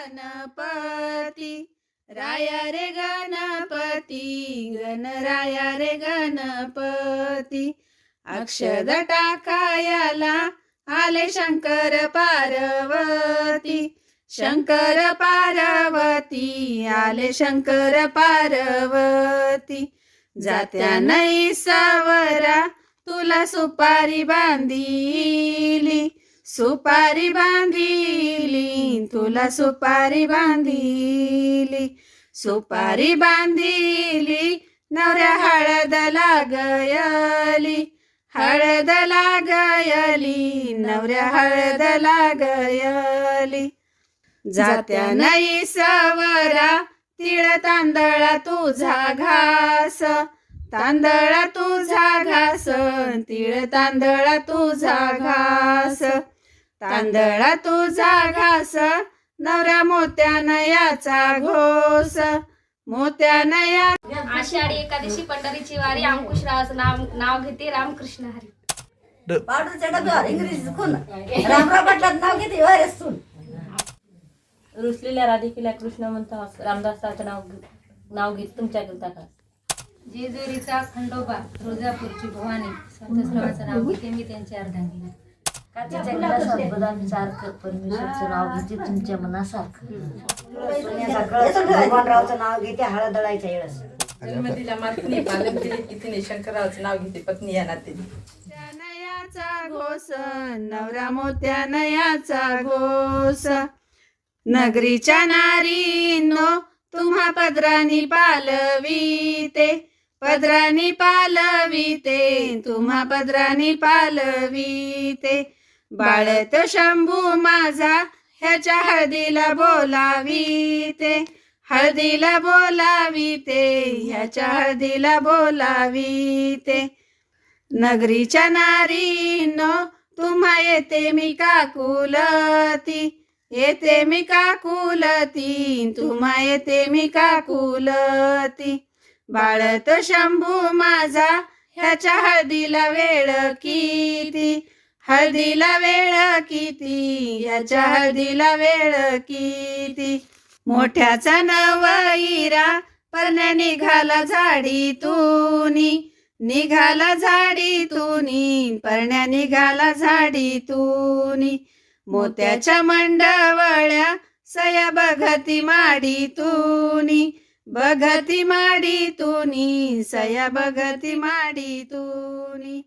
गणपती, राया रे गणपती, गणराया रे गणपती. अक्षद टाकायला आले शंकर पार्वती, शंकर पार्वती, आले शंकर पार्वती. जात्या नाही सवरा तुला सुपारी बांधिली, सुपारी बांधिली, तुला सुपारी बांधिली, सुपारी बांधिली. नवऱ्या हळद लागयली, हळद लागयली, नवऱ्या हळद लागयली. जात्या नाही सवरा तिळ तांदळा तुझा घास, तांदळा तुझा घास, तिळ तांदळा तुझा घास, तांदळा तुझा घास. नवरा मोत्यानं याचा घोस, मोत्यानं या. आषाढी एकादशी पंढरीची वारी. अंकुशरावाचं नाव घेते रामकृष्ण हरी. पावडरच्या डब्यावर इंग्रजी खून रामराव पाटलाचं नाव घेते वारसून. रुसलेल्या राधिकेला कृष्ण म्हणता, रामदासाचं नाव घेत तुमच्या गेलता का. जेजुरीचा खंडोबा, तुळजापूरची भवानी, संतश्रवाचं नाव घेते मी त्यांची अर्धांगिनी. काचेच्या गिलासात बदामी सारखं परमेश्वरचं नाव घेते तुमच्या मनासारखं. सोन्याचा कळस भगवानरावचं नाव घेते हळदळायच्या येळस. जन्मदिला मातनी पालन केली कितीने शंकररावचं नाव घेते पत्नी या नातीने. नयाचा घोस, नवरा मोत्यानं याचा घोस. नगरीच्या नारीनो तुम्हा पदरानी पालवीते, पदरानी पालवीते, तुम्हा पदरानी पालवीते. बाळत शंभू माझा ह्याच्या हळदीला बोलावीते, हळदीला बोलावीते, ह्याच्या हळदीला बोलावीते. नगरीच्या नारीनो तुम्हा येते मी काकुलती, येते मी काकुलती, तुम्हा येते मी काकुलती. बाळत शंभू माझा ह्याच्या हळदीला वेळ किती, हळदीला वेळ किती, ह्याच्या हळदीला वेळ किती. मोठ्याचा नवईरा परण्या निघाला झाडीतूनी, निघाला झाडीतूनी, परण्या निघाला झाडीतूनी. मोत्याच्या मंडवळ्या सया बघती माडीतूनी, बघती माडीतूनी, सया बघती माडीतूनी.